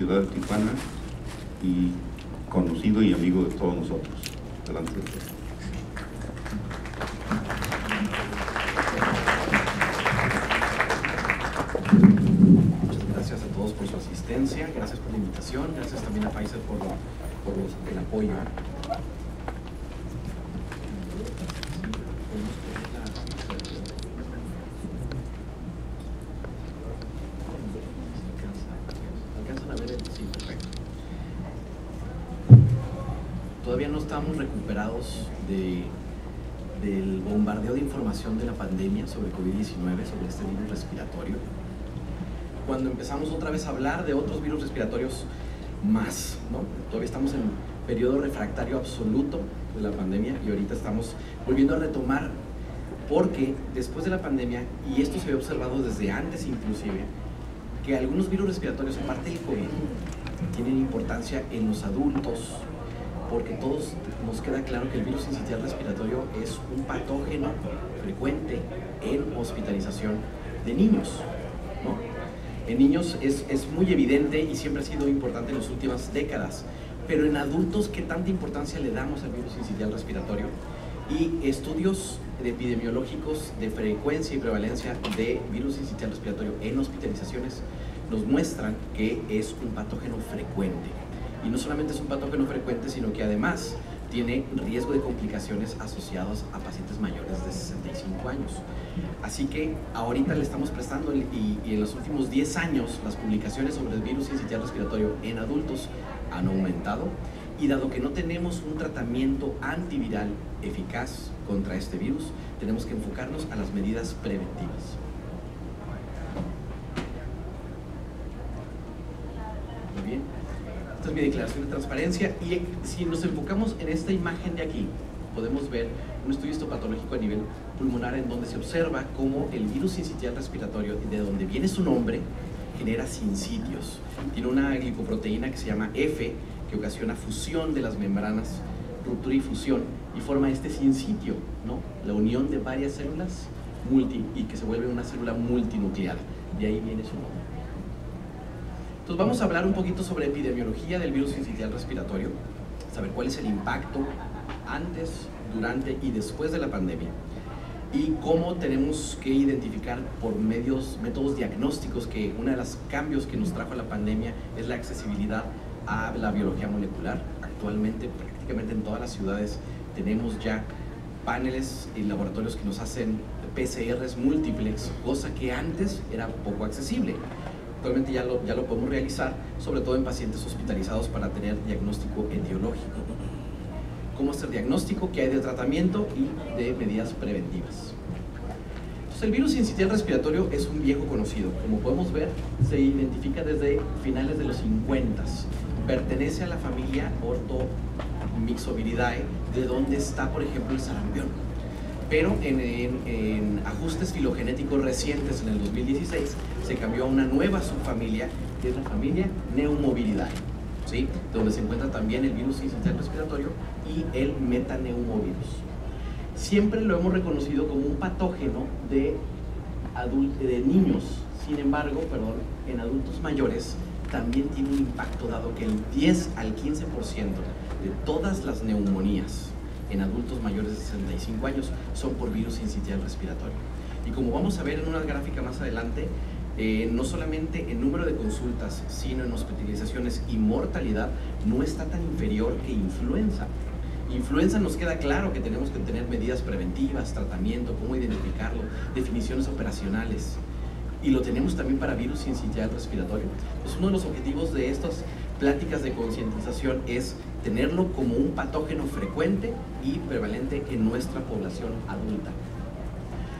ciudad de Tijuana y conocido y amigo de todos nosotros. Adelante. Muchas gracias a todos por su asistencia, gracias por la invitación, gracias también a Pfizer por el apoyo. ¿Alcanzan a ver el? Sí, perfecto. Todavía no estamos recuperados del bombardeo de información de la pandemia sobre COVID-19, sobre este virus respiratorio. Cuando empezamos otra vez a hablar de otros virus respiratorios más, ¿no? Todavía estamos en periodo refractario absoluto de la pandemia y ahorita estamos volviendo a retomar, porque después de la pandemia, y esto se había observado desde antes inclusive, que algunos virus respiratorios, aparte del COVID, tienen importancia en los adultos, porque todos nos queda claro que el virus sincitial respiratorio es un patógeno frecuente en hospitalización de niños, ¿no? En niños es muy evidente y siempre ha sido importante en las últimas décadas, pero en adultos, ¿qué tanta importancia le damos al virus sincitial respiratorio? Y estudios epidemiológicos de frecuencia y prevalencia de virus sincitial respiratorio en hospitalizaciones nos muestran que es un patógeno frecuente. Y no solamente es un patógeno frecuente, sino que además tiene riesgo de complicaciones asociadas a pacientes mayores de 65 años. Así que ahorita le estamos prestando, y en los últimos 10 años, las publicaciones sobre el virus sincitial respiratorio en adultos han aumentado, y dado que no tenemos un tratamiento antiviral eficaz contra este virus, tenemos que enfocarnos a las medidas preventivas. Muy bien. Esta es mi declaración de transparencia, y si nos enfocamos en esta imagen de aquí, podemos ver un estudio histopatológico a nivel pulmonar en donde se observa cómo el virus sincitial respiratorio, de donde viene su nombre, genera sincitios. Tiene una glicoproteína que se llama F, que ocasiona fusión de las membranas, ruptura y fusión, y forma este sincitio, ¿no? La unión de varias células y que se vuelve una célula multinucleada. De ahí viene su nombre. Entonces vamos a hablar un poquito sobre epidemiología del virus sincitial respiratorio, saber cuál es el impacto antes, durante y después de la pandemia, y cómo tenemos que identificar por métodos diagnósticos, que uno de los cambios que nos trajo la pandemia es la accesibilidad a la biología molecular. Actualmente prácticamente en todas las ciudades tenemos ya paneles y laboratorios que nos hacen PCRs múltiples, cosa que antes era poco accesible. Actualmente ya lo podemos realizar, sobre todo en pacientes hospitalizados, para tener diagnóstico etiológico. ¿Cómo hacer diagnóstico? ¿Qué hay de tratamiento y de medidas preventivas? Entonces, el virus sincitial respiratorio es un viejo conocido. Como podemos ver, se identifica desde finales de los 50. Pertenece a la familia Orthomyxoviridae, de donde está, por ejemplo, el sarampión. Pero en ajustes filogenéticos recientes, en el 2016, se cambió a una nueva subfamilia, que es la familia Pneumoviridae, ¿sí? Donde se encuentra también el virus sincitial respiratorio y el metaneumovirus. Siempre lo hemos reconocido como un patógeno de niños. Sin embargo, en adultos mayores también tiene un impacto, dado que el 10 al 15% de todas las neumonías en adultos mayores de 65 años son por virus sincitial respiratorio. Y como vamos a ver en una gráfica más adelante, no solamente en número de consultas, sino en hospitalizaciones y mortalidad no está tan inferior que influenza. Influenza nos queda claro que tenemos que tener medidas preventivas, tratamiento, cómo identificarlo, definiciones operacionales. Y lo tenemos también para virus sincitial respiratorio. Pues uno de los objetivos de estas pláticas de concientización es tenerlo como un patógeno frecuente y prevalente en nuestra población adulta.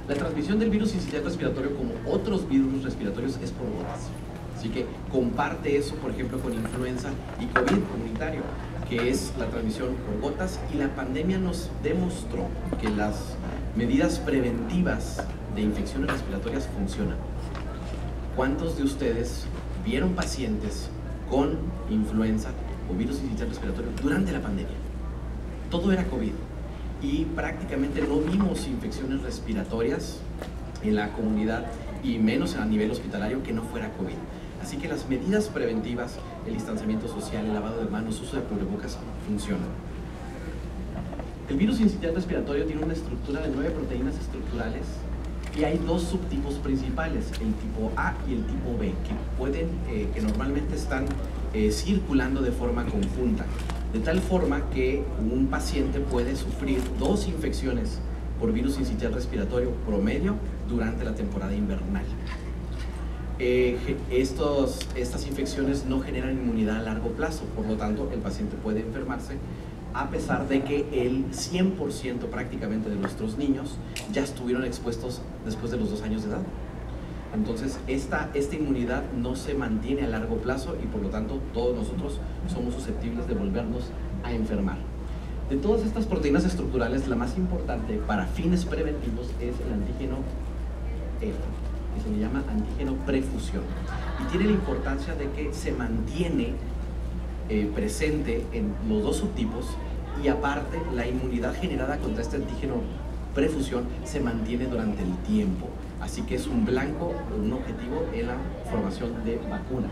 La transmisión del virus sincitial respiratorio, como otros virus respiratorios, es por gotas. Así que comparte eso, por ejemplo, con influenza y COVID comunitario, que es la transmisión por gotas, y la pandemia nos demostró que las medidas preventivas de infecciones respiratorias funcionan. ¿Cuántos de ustedes vieron pacientes con influenza o virus sincitial respiratorio durante la pandemia? Todo era COVID. Y prácticamente no vimos infecciones respiratorias en la comunidad, y menos a nivel hospitalario, que no fuera COVID. Así que las medidas preventivas, el distanciamiento social, el lavado de manos, uso de cubrebocas, funcionan. El virus sincitial respiratorio tiene una estructura de 9 proteínas estructurales y hay 2 subtipos principales, el tipo A y el tipo B, que normalmente están circulando de forma conjunta, de tal forma que un paciente puede sufrir 2 infecciones por virus sincitial respiratorio promedio durante la temporada invernal. Estas infecciones no generan inmunidad a largo plazo, por lo tanto el paciente puede enfermarse, a pesar de que el 100% prácticamente de nuestros niños ya estuvieron expuestos después de los 2 años de edad. Entonces esta inmunidad no se mantiene a largo plazo y por lo tanto todos nosotros somos susceptibles de volvernos a enfermar. De todas estas proteínas estructurales, la más importante para fines preventivos es el antígeno F, que se le llama antígeno prefusión, y tiene la importancia de que se mantiene presente en los 2 subtipos, y aparte la inmunidad generada contra este antígeno prefusión se mantiene durante el tiempo, así que es un blanco, un objetivo en la formación de vacunas.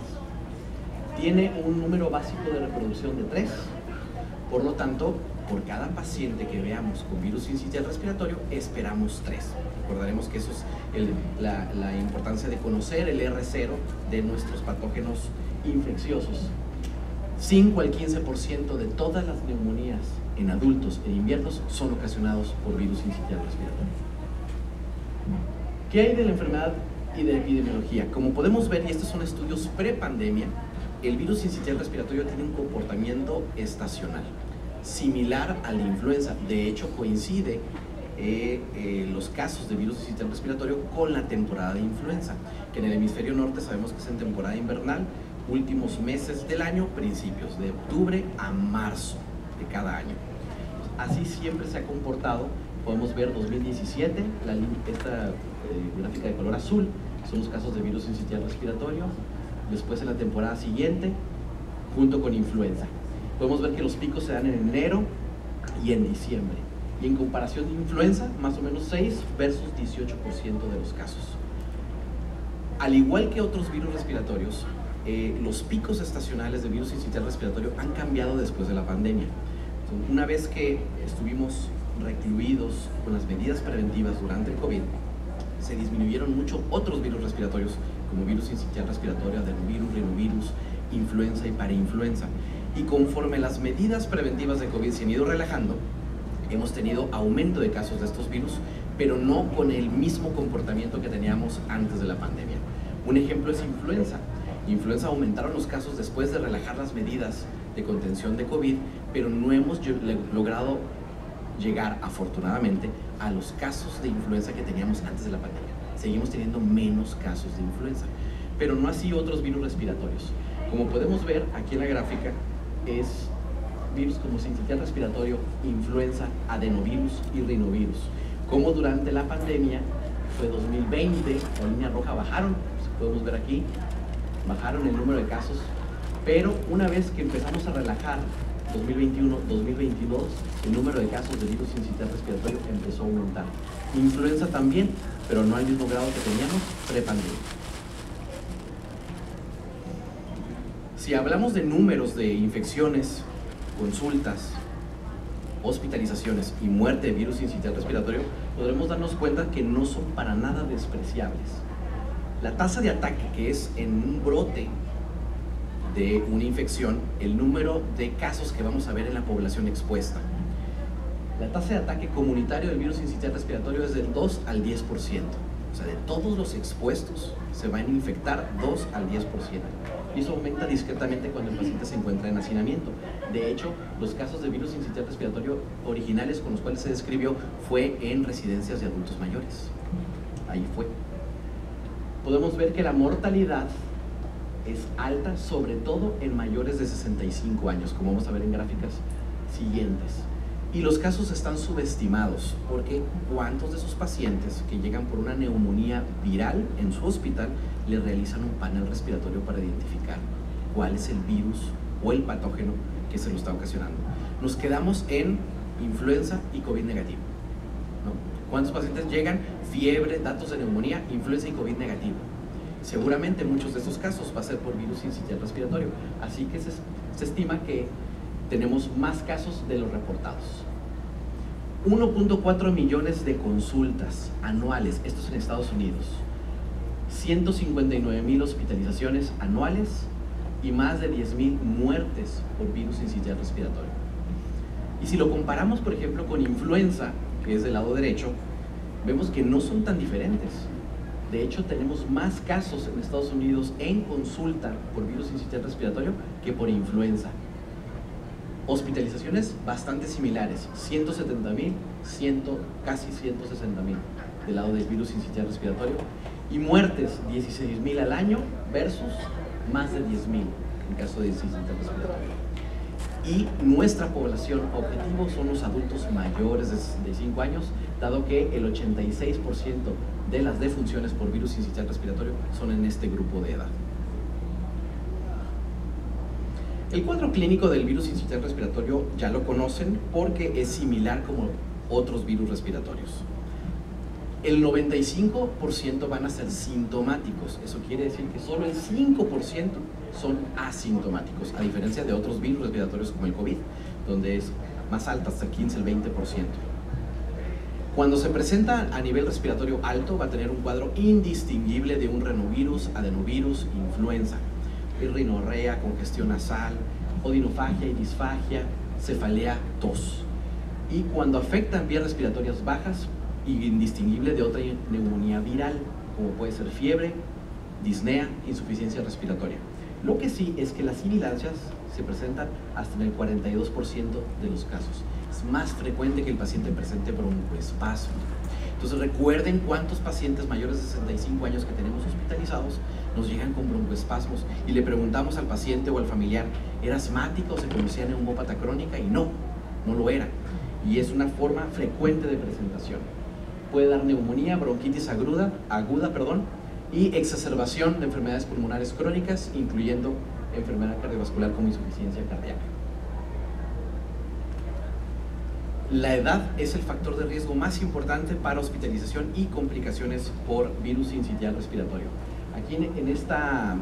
Tiene un número básico de reproducción de 3, por lo tanto, por cada paciente que veamos con virus sincitial respiratorio, esperamos 3. Recordaremos que eso es la importancia de conocer el R0 de nuestros patógenos infecciosos. 5 al 15% de todas las neumonías en adultos en inviernos son ocasionados por virus sincitial respiratorio. ¿Qué hay de la enfermedad y de la epidemiología? Como podemos ver, y estos son estudios pre-pandemia, el virus sincitial respiratorio tiene un comportamiento estacional, similar a la influenza. De hecho, coincide los casos de virus sincitial respiratorio con la temporada de influenza, que en el hemisferio norte sabemos que es en temporada invernal, últimos meses del año, principios de octubre a marzo de cada año. Así siempre se ha comportado. Podemos ver 2017, esta gráfica de color azul, son los casos de virus sincitial respiratorio, después en la temporada siguiente, junto con influenza. Podemos ver que los picos se dan en enero y en diciembre. Y en comparación de influenza, más o menos 6 versus 18% de los casos. Al igual que otros virus respiratorios, los picos estacionales de virus sincitial respiratorio han cambiado después de la pandemia. Entonces, una vez que estuvimos recluidos con las medidas preventivas durante el COVID, se disminuyeron mucho otros virus respiratorios, como virus sincitial respiratorio, adenovirus, rinovirus, influenza y parainfluenza. Y conforme las medidas preventivas de COVID se han ido relajando, hemos tenido aumento de casos de estos virus, pero no con el mismo comportamiento que teníamos antes de la pandemia. Un ejemplo es influenza. Influenza aumentaron los casos después de relajar las medidas de contención de COVID, pero no hemos logrado llegar, afortunadamente, a los casos de influenza que teníamos antes de la pandemia. Seguimos teniendo menos casos de influenza, pero no así otros virus respiratorios. Como podemos ver aquí en la gráfica, es virus como sincitial respiratorio, influenza, adenovirus y rinovirus. Como durante la pandemia, fue 2020, la línea roja bajaron, podemos ver aquí, bajaron el número de casos, pero una vez que empezamos a relajar 2021, 2022, el número de casos de virus sincitial respiratorio empezó a aumentar. Influenza también, pero no al mismo grado que teníamos pre-pandemia. Si hablamos de números de infecciones, consultas, hospitalizaciones y muerte de virus sincitial respiratorio, podremos darnos cuenta que no son para nada despreciables. La tasa de ataque, que es en un brote de una infección, el número de casos que vamos a ver en la población expuesta. La tasa de ataque comunitario del virus sincitial respiratorio es del 2 al 10%. O sea, de todos los expuestos se van a infectar 2 al 10%. Y eso aumenta discretamente cuando el paciente se encuentra en hacinamiento. De hecho, los casos de virus sincitial respiratorio originales con los cuales se describió fue en residencias de adultos mayores. Ahí fue. Podemos ver que la mortalidad es alta, sobre todo en mayores de 65 años, como vamos a ver en gráficas siguientes. Y los casos están subestimados, porque ¿cuántos de esos pacientes que llegan por una neumonía viral en su hospital le realizan un panel respiratorio para identificar cuál es el virus o el patógeno que se lo está ocasionando? Nos quedamos en influenza y COVID negativo, ¿no? ¿Cuántos pacientes llegan? Fiebre, datos de neumonía, influenza y COVID negativo. Seguramente muchos de estos casos va a ser por virus sincitial respiratorio, así que se estima que tenemos más casos de los reportados. 1.4 millones de consultas anuales, esto es en Estados Unidos, 159,000 hospitalizaciones anuales y más de 10,000 muertes por virus sincitial respiratorio. Y si lo comparamos, por ejemplo, con influenza, que es del lado derecho, vemos que no son tan diferentes. De hecho, tenemos más casos en Estados Unidos en consulta por virus sincitial respiratorio que por influenza. Hospitalizaciones bastante similares, 170,000, casi 160,000 del lado del virus sincitial respiratorio, y muertes 16,000 al año versus más de 10,000 en caso de sincitial respiratorio. Y nuestra población objetivo son los adultos mayores de 65 años, dado que el 86% de las defunciones por virus sincitial respiratorio son en este grupo de edad. El cuadro clínico del virus sincitial respiratorio ya lo conocen porque es similar como otros virus respiratorios. El 95% van a ser sintomáticos, eso quiere decir que solo el 5% son asintomáticos, a diferencia de otros virus respiratorios como el COVID, donde es más alta, hasta el 15, el 20%. Cuando se presenta a nivel respiratorio alto, va a tener un cuadro indistinguible de un renovirus, adenovirus, influenza, rinorrea, congestión nasal, odinofagia y disfagia, cefalea, tos. Y cuando afectan vías respiratorias bajas, indistinguible de otra neumonía viral, como puede ser fiebre, disnea, insuficiencia respiratoria. Lo que sí es que las sibilancias se presentan hasta en el 42% de los casos. Es más frecuente que el paciente presente broncoespasmo. Entonces recuerden cuántos pacientes mayores de 65 años que tenemos hospitalizados nos llegan con broncoespasmos y le preguntamos al paciente o al familiar, ¿era asmática o se conocía neumópata crónica? Y no lo era. Y es una forma frecuente de presentación. Puede dar neumonía, bronquitis aguda, y exacerbación de enfermedades pulmonares crónicas, incluyendo enfermedad cardiovascular como insuficiencia cardíaca. La edad es el factor de riesgo más importante para hospitalización y complicaciones por virus sincitial respiratorio. Aquí en esta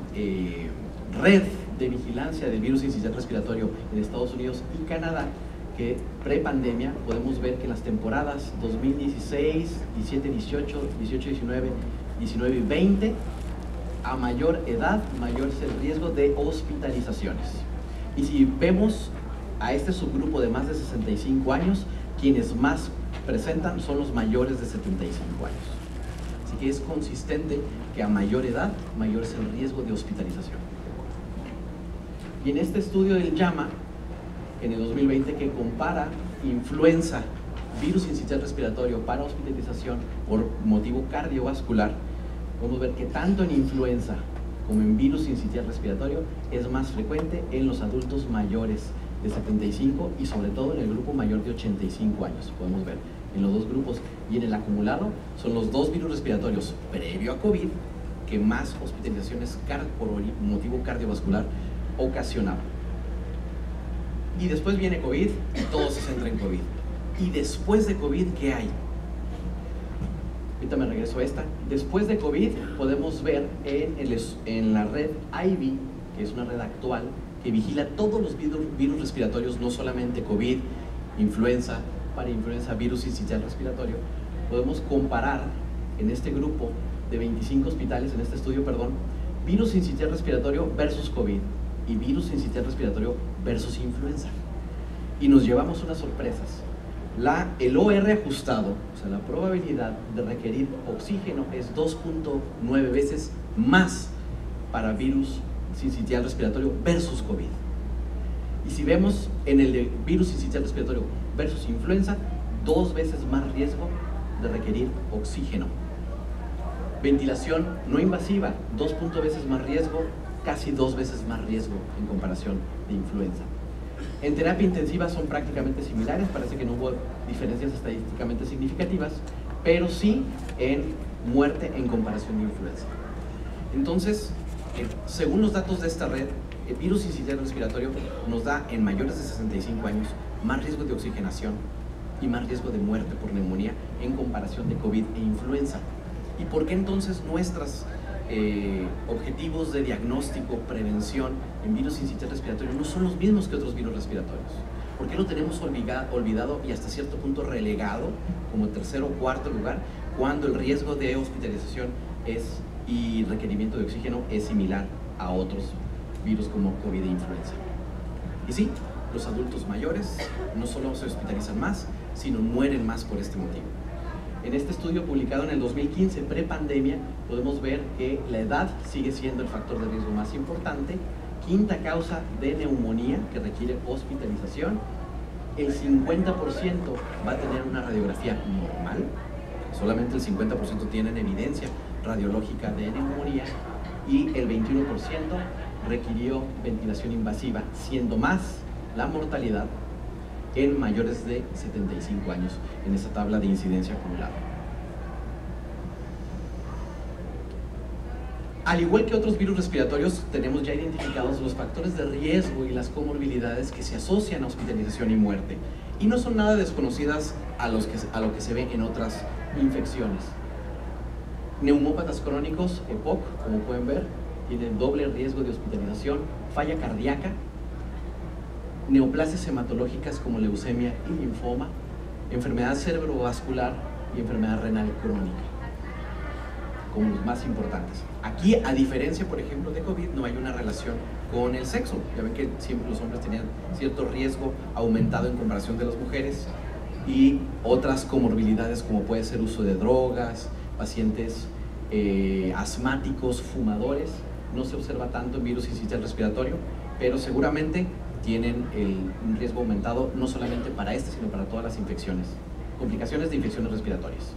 red de vigilancia del virus sincitial respiratorio en Estados Unidos y Canadá, que pre-pandemia podemos ver que en las temporadas 2016, 17, 18, 19 y 20, a mayor edad, mayor es el riesgo de hospitalizaciones. Y si vemos a este subgrupo de más de 65 años, quienes más presentan son los mayores de 75 años. Así que es consistente que a mayor edad, mayor es el riesgo de hospitalización. Y en este estudio del JAMA, en el 2020, que compara influenza, virus sincitial respiratorio para hospitalización por motivo cardiovascular, podemos ver que tanto en influenza como en virus sincitial respiratorio es más frecuente en los adultos mayores de 75 y sobre todo en el grupo mayor de 85 años. Podemos ver en los dos grupos y en el acumulado son los dos virus respiratorios previo a COVID que más hospitalizaciones por motivo cardiovascular ocasionaban. Y después viene COVID y todo se centra en COVID. ¿Y después de COVID qué hay? Ahorita me regreso a esta. Después de COVID podemos ver en la red IVI, que es una red actual, que vigila todos los virus respiratorios, no solamente COVID, influenza, parainfluenza, virus sincitial respiratorio. Podemos comparar en este grupo de 25 hospitales, en este estudio, virus sincitial respiratorio versus COVID y virus sincitial respiratorio versus influenza. Y nos llevamos unas sorpresas. El OR ajustado, o sea, la probabilidad de requerir oxígeno es 2.9 veces más para virus sincitial respiratorio versus COVID. Y si vemos en el de virus sincitial respiratorio versus influenza, 2 veces más riesgo de requerir oxígeno. Ventilación no invasiva, 2 veces más riesgo, casi 2 veces más riesgo en comparación de influenza. En terapia intensiva son prácticamente similares, parece que no hubo diferencias estadísticamente significativas, pero sí en muerte en comparación de influenza. Entonces, según los datos de esta red, el virus sincitial respiratorio nos da en mayores de 65 años más riesgo de oxigenación y más riesgo de muerte por neumonía en comparación de COVID e influenza. ¿Y por qué entonces nuestras objetivos de diagnóstico, prevención en virus sincitial respiratorio no son los mismos que otros virus respiratorios. ¿Por qué lo tenemos olvidado y hasta cierto punto relegado como tercer o cuarto lugar cuando el riesgo de hospitalización y requerimiento de oxígeno es similar a otros virus como COVID e influenza? Y sí, los adultos mayores no solo se hospitalizan más, sino mueren más por este motivo. En este estudio publicado en el 2015, pre-pandemia, podemos ver que la edad sigue siendo el factor de riesgo más importante, quinta causa de neumonía que requiere hospitalización, el 50% va a tener una radiografía normal, solamente el 50% tienen evidencia radiológica de neumonía y el 21% requirió ventilación invasiva, siendo más la mortalidad en mayores de 75 años en esa tabla de incidencia acumulada. Al igual que otros virus respiratorios, tenemos ya identificados los factores de riesgo y las comorbilidades que se asocian a hospitalización y muerte, y no son nada desconocidas a lo que se ve en otras infecciones. Neumópatas crónicos, EPOC, como pueden ver, tienen doble riesgo de hospitalización, falla cardíaca, neoplasias hematológicas como leucemia y linfoma, enfermedad cerebrovascular y enfermedad renal crónica, como los más importantes. Aquí, a diferencia, por ejemplo, de COVID, no hay una relación con el sexo. Ya ven que siempre los hombres tenían cierto riesgo aumentado en comparación de las mujeres, y otras comorbilidades como puede ser uso de drogas, pacientes asmáticos, fumadores, no se observa tanto en virus sincitial respiratorio, pero seguramente tienen un riesgo aumentado no solamente para este, sino para todas las infecciones, complicaciones de infecciones respiratorias.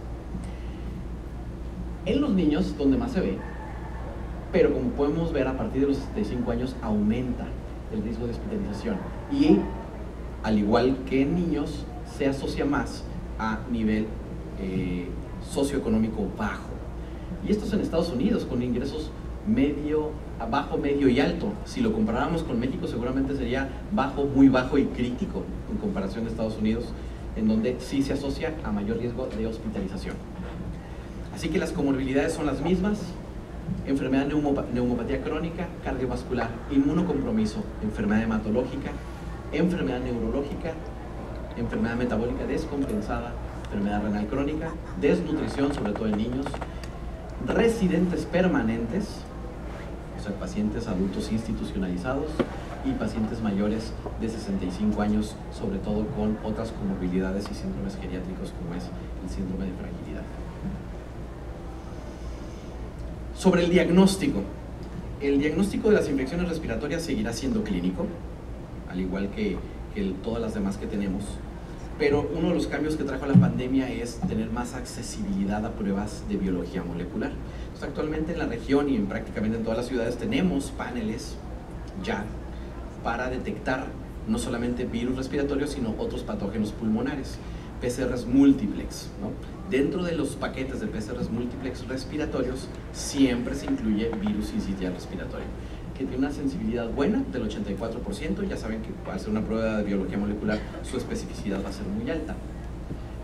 En los niños, donde más se ve, pero como podemos ver, a partir de los 65 años aumenta el riesgo de hospitalización, y al igual que en niños, se asocia más a nivel socioeconómico bajo. Y esto es en Estados Unidos, con ingresos medio, bajo, medio y alto. Si lo comparáramos con México, seguramente sería bajo, muy bajo y crítico en comparación de Estados Unidos, en donde sí se asocia a mayor riesgo de hospitalización. Así que las comorbilidades son las mismas: enfermedad neumopatía crónica, cardiovascular, inmunocompromiso, enfermedad hematológica, enfermedad neurológica, enfermedad metabólica descompensada, enfermedad renal crónica, desnutrición, sobre todo en niños, residentes permanentes, o sea, pacientes adultos institucionalizados, y pacientes mayores de 65 años, sobre todo con otras comorbilidades y síndromes geriátricos como es el síndrome de fragilidad. Sobre el diagnóstico de las infecciones respiratorias seguirá siendo clínico, al igual que todas las demás que tenemos, pero uno de los cambios que trajo la pandemia es tener más accesibilidad a pruebas de biología molecular. Entonces, actualmente en la región y prácticamente en todas las ciudades tenemos paneles ya para detectar no solamente virus respiratorios, sino otros patógenos pulmonares, PCRs múltiplex, ¿no? Dentro de los paquetes de PCRs múltiplex respiratorios siempre se incluye virus sincitial respiratorio, que tiene una sensibilidad buena del 84%. Ya saben que al ser una prueba de biología molecular, su especificidad va a ser muy alta.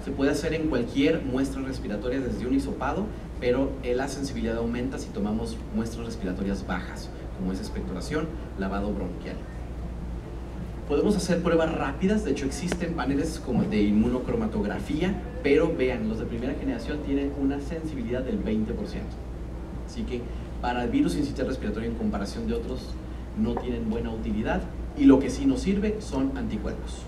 Se puede hacer en cualquier muestra respiratoria desde un hisopado, pero la sensibilidad aumenta si tomamos muestras respiratorias bajas, como es expectoración, lavado bronquial. Podemos hacer pruebas rápidas, de hecho existen paneles como de inmunocromatografía, pero vean, los de primera generación tienen una sensibilidad del 20%. Así que para el virus sincitial respiratorio, en comparación de otros, no tienen buena utilidad, y lo que sí nos sirve son anticuerpos.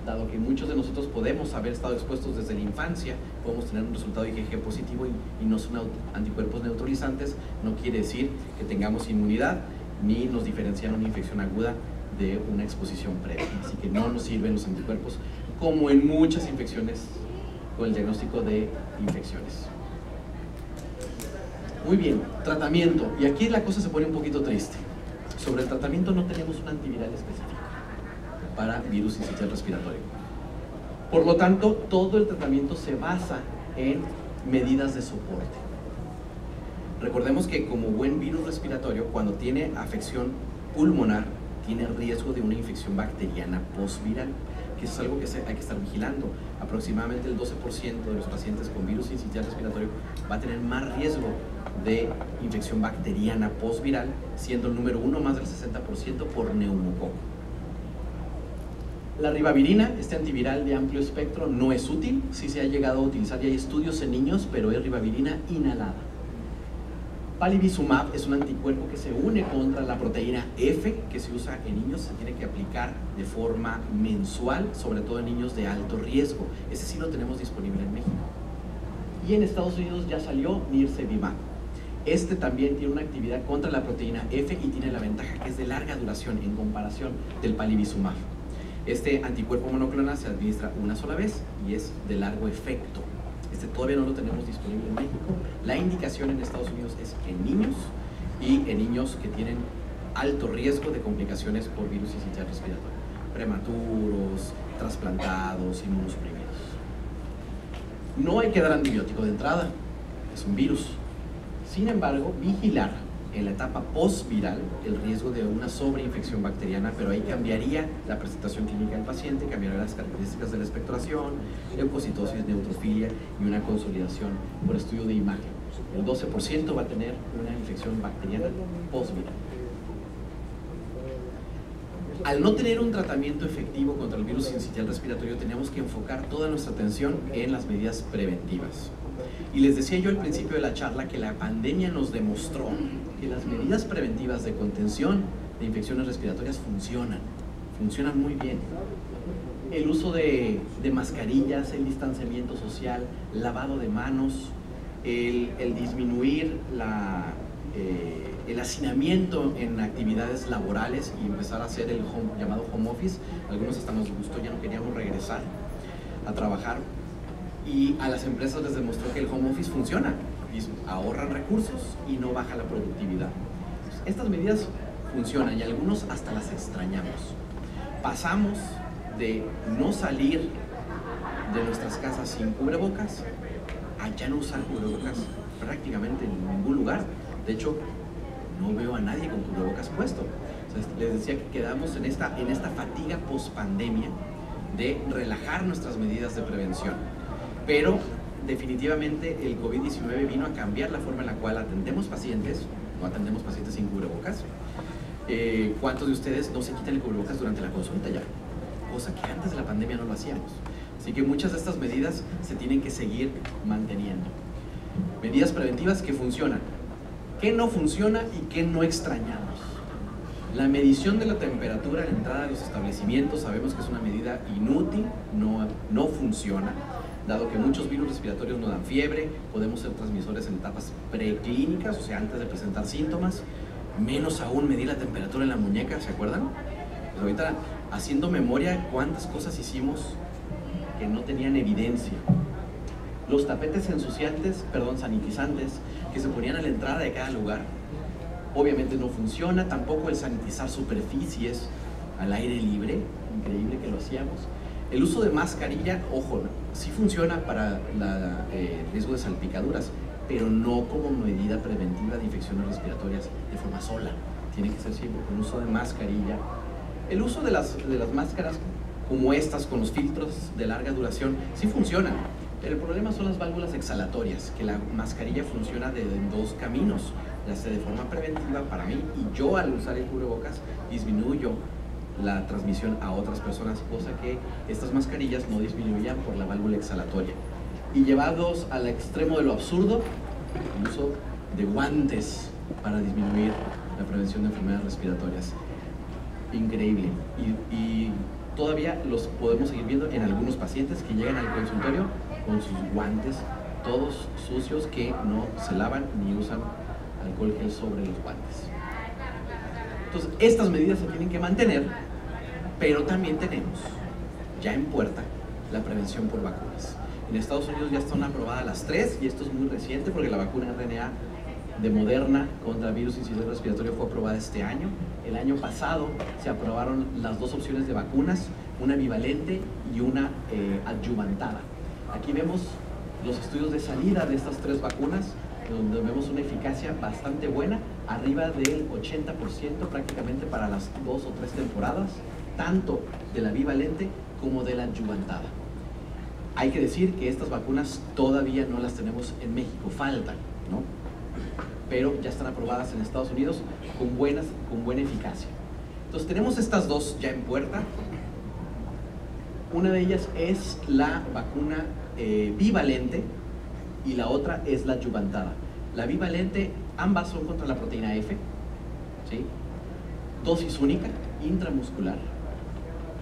Dado que muchos de nosotros podemos haber estado expuestos desde la infancia, podemos tener un resultado IgG positivo y no son anticuerpos neutralizantes, no quiere decir que tengamos inmunidad ni nos diferencian una infección aguda de una exposición previa. Así que no nos sirven los anticuerpos, como en muchas infecciones con el diagnóstico de infecciones. Muy bien, tratamiento. Y aquí la cosa se pone un poquito triste. Sobre el tratamiento no tenemos un antiviral específico para virus sincitial respiratorio. Por lo tanto, todo el tratamiento se basa en medidas de soporte. Recordemos que como buen virus respiratorio, cuando tiene afección pulmonar, tiene riesgo de una infección bacteriana postviral, que eso es algo que hay que estar vigilando. Aproximadamente el 12% de los pacientes con virus sincicial respiratorio va a tener más riesgo de infección bacteriana postviral, siendo el número 1 más del 60% por neumococo. La ribavirina, este antiviral de amplio espectro, no es útil. Sí se ha llegado a utilizar, y hay estudios en niños, pero es ribavirina inhalada. Palivizumab es un anticuerpo que se une contra la proteína F, que se usa en niños, se tiene que aplicar de forma mensual, sobre todo en niños de alto riesgo. Ese sí lo tenemos disponible en México. Y en Estados Unidos ya salió Nirsevimab. Este también tiene una actividad contra la proteína F y tiene la ventaja que es de larga duración en comparación del Palivizumab. Este anticuerpo monoclonal se administra una sola vez y es de largo efecto. Este todavía no lo tenemos disponible en México. La indicación en Estados Unidos es en niños y en niños que tienen alto riesgo de complicaciones por virus sincicial respiratorio, prematuros, trasplantados, inmunosuprimidos. No hay que dar antibiótico de entrada, es un virus. Sin embargo, vigilar en la etapa postviral el riesgo de una sobreinfección bacteriana, pero ahí cambiaría la presentación clínica del paciente, cambiaría las características de la expectoración, leucocitosis, neutrofilia y una consolidación por estudio de imagen. El 12% va a tener una infección bacteriana postviral. Al no tener un tratamiento efectivo contra el virus sincicial respiratorio, tenemos que enfocar toda nuestra atención en las medidas preventivas. Y les decía yo al principio de la charla que la pandemia nos demostró que las medidas preventivas de contención de infecciones respiratorias funcionan muy bien. El uso de mascarillas, el distanciamiento social, lavado de manos, el disminuir el hacinamiento en actividades laborales y empezar a hacer el llamado home office. Algunos hasta nos gustó, ya no queríamos regresar a trabajar. Y a las empresas les demostró que el home office funciona, y ahorran recursos y no baja la productividad. Estas medidas funcionan y algunos hasta las extrañamos. Pasamos de no salir de nuestras casas sin cubrebocas a ya no usar cubrebocas prácticamente en ningún lugar. De hecho, no veo a nadie con cubrebocas puesto. O sea, les decía que quedamos en esta fatiga post-pandemia de relajar nuestras medidas de prevención. Pero definitivamente el COVID-19 vino a cambiar la forma en la cual atendemos pacientes, no atendemos pacientes sin cubrebocas. ¿Cuántos de ustedes no se quitan el cubrebocas durante la consulta ya? Cosa que antes de la pandemia no lo hacíamos. Así que muchas de estas medidas se tienen que seguir manteniendo. Medidas preventivas que funcionan. ¿Qué no funciona y qué no extrañamos? La medición de la temperatura a la entrada de los establecimientos sabemos que es una medida inútil, no funciona. Dado que muchos virus respiratorios no dan fiebre, podemos ser transmisores en etapas preclínicas, o sea, antes de presentar síntomas, menos aún medir la temperatura en la muñeca, ¿se acuerdan? Pues ahorita, haciendo memoria, cuántas cosas hicimos que no tenían evidencia. Los tapetes sanitizantes que se ponían a la entrada de cada lugar, obviamente no funciona, tampoco el sanitizar superficies al aire libre, increíble que lo hacíamos. El uso de mascarilla, ojo, sí funciona para el riesgo de salpicaduras, pero no como medida preventiva de infecciones respiratorias de forma sola. Tiene que ser siempre con uso de mascarilla. El uso de las máscaras como estas, con los filtros de larga duración, sí funcionan. El problema son las válvulas exhalatorias, que la mascarilla funciona en dos caminos, ya sea de forma preventiva para mí, y yo al usar el cubrebocas disminuyo la transmisión a otras personas, cosa que estas mascarillas no disminuían por la válvula exhalatoria. Y llevados al extremo de lo absurdo, el uso de guantes para disminuir la prevención de enfermedades respiratorias. Increíble. Y todavía los podemos seguir viendo en algunos pacientes que llegan al consultorio con sus guantes todos sucios, que no se lavan ni usan alcohol gel sobre los guantes. Entonces, estas medidas se tienen que mantener, pero también tenemos ya en puerta la prevención por vacunas. En Estados Unidos ya están aprobadas las 3, y esto es muy reciente porque la vacuna RNA de Moderna contra virus sincicial respiratorio fue aprobada este año. El año pasado se aprobaron las 2 opciones de vacunas, una bivalente y una adyuvantada. Aquí vemos los estudios de salida de estas 3 vacunas, donde vemos una eficacia bastante buena, arriba del 80% prácticamente para las 2 o 3 temporadas, tanto de la bivalente como de la adyuvantada. Hay que decir que estas vacunas todavía no las tenemos en México, faltan, ¿no? Pero ya están aprobadas en Estados Unidos con buena eficacia. Entonces tenemos estas dos ya en puerta. Una de ellas es la vacuna bivalente y la otra es la adyuvantada. La bivalente, ambas son contra la proteína F, ¿sí? Dosis única, intramuscular,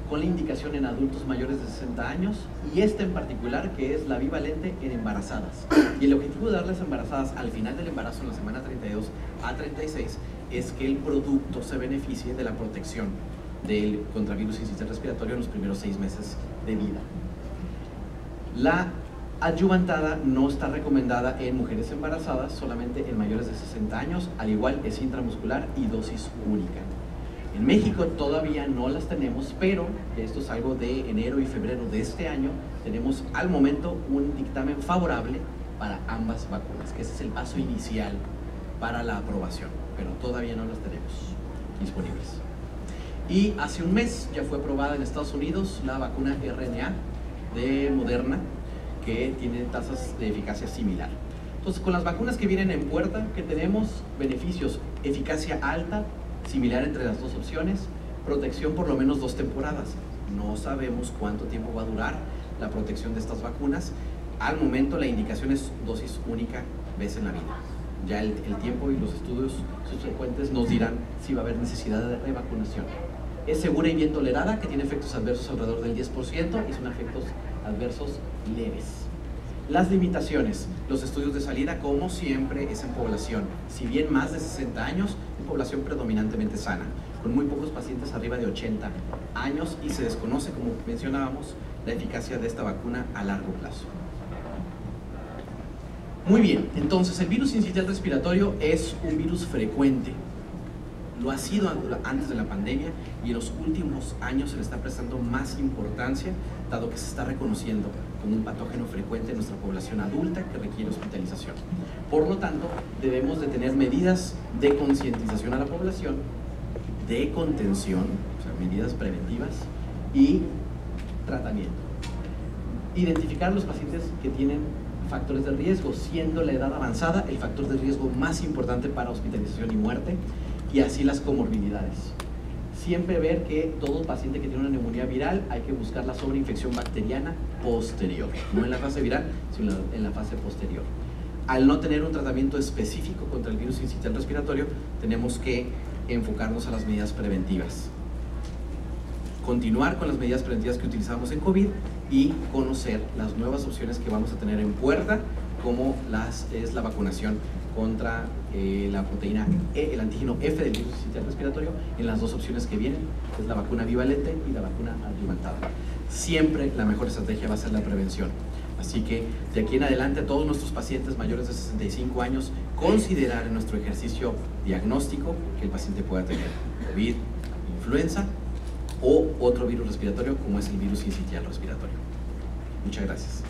con la indicación en adultos mayores de 60 años, y esta en particular, que es la bivalente en embarazadas. Y el objetivo de darles embarazadas al final del embarazo, en la semana 32 a 36, es que el producto se beneficie de la protección contra virus sincicial respiratorio en los primeros 6 meses de vida. La adyuvantada no está recomendada en mujeres embarazadas, solamente en mayores de 60 años, al igual es intramuscular y dosis única. En México todavía no las tenemos, pero esto es algo de enero y febrero de este año. Tenemos al momento un dictamen favorable para ambas vacunas, que ese es el paso inicial para la aprobación, pero todavía no las tenemos disponibles. Y hace un mes ya fue aprobada en Estados Unidos la vacuna RNA de Moderna, que tiene tasas de eficacia similar. Entonces, con las vacunas que vienen en puerta, que tenemos beneficios, eficacia alta, similar entre las dos opciones, protección por lo menos 2 temporadas. No sabemos cuánto tiempo va a durar la protección de estas vacunas. Al momento la indicación es dosis única vez en la vida. Ya el tiempo y los estudios subsecuentes nos dirán si va a haber necesidad de revacunación. Es segura y bien tolerada, que tiene efectos adversos alrededor del 10% y son efectos adversos leves. Las limitaciones, los estudios de salida, como siempre, es en población, si bien más de 60 años, en población predominantemente sana, con muy pocos pacientes arriba de 80 años, y se desconoce, como mencionábamos, la eficacia de esta vacuna a largo plazo. Muy bien, entonces el virus sincicial respiratorio es un virus frecuente. Lo ha sido antes de la pandemia y en los últimos años se le está prestando más importancia, dado que se está reconociendo como un patógeno frecuente en nuestra población adulta que requiere hospitalización. Por lo tanto, debemos de tener medidas de concientización a la población, de contención, o sea, medidas preventivas y tratamiento. Identificar a los pacientes que tienen factores de riesgo, siendo la edad avanzada el factor de riesgo más importante para hospitalización y muerte, y así las comorbilidades. Siempre ver que todo paciente que tiene una neumonía viral hay que buscar la sobreinfección bacteriana posterior, no en la fase viral, sino en la fase posterior. Al no tener un tratamiento específico contra el virus sincicial respiratorio, tenemos que enfocarnos a las medidas preventivas. Continuar con las medidas preventivas que utilizamos en COVID y conocer las nuevas opciones que vamos a tener en puerta, como es la vacunación contra la proteína E, el antígeno F del virus sincicial respiratorio, en las dos opciones que vienen, que es la vacuna bivalente y la vacuna adyuvantada. Siempre la mejor estrategia va a ser la prevención. Así que de aquí en adelante a todos nuestros pacientes mayores de 65 años, considerar en nuestro ejercicio diagnóstico que el paciente pueda tener COVID, influenza o otro virus respiratorio como es el virus sincicial respiratorio. Muchas gracias.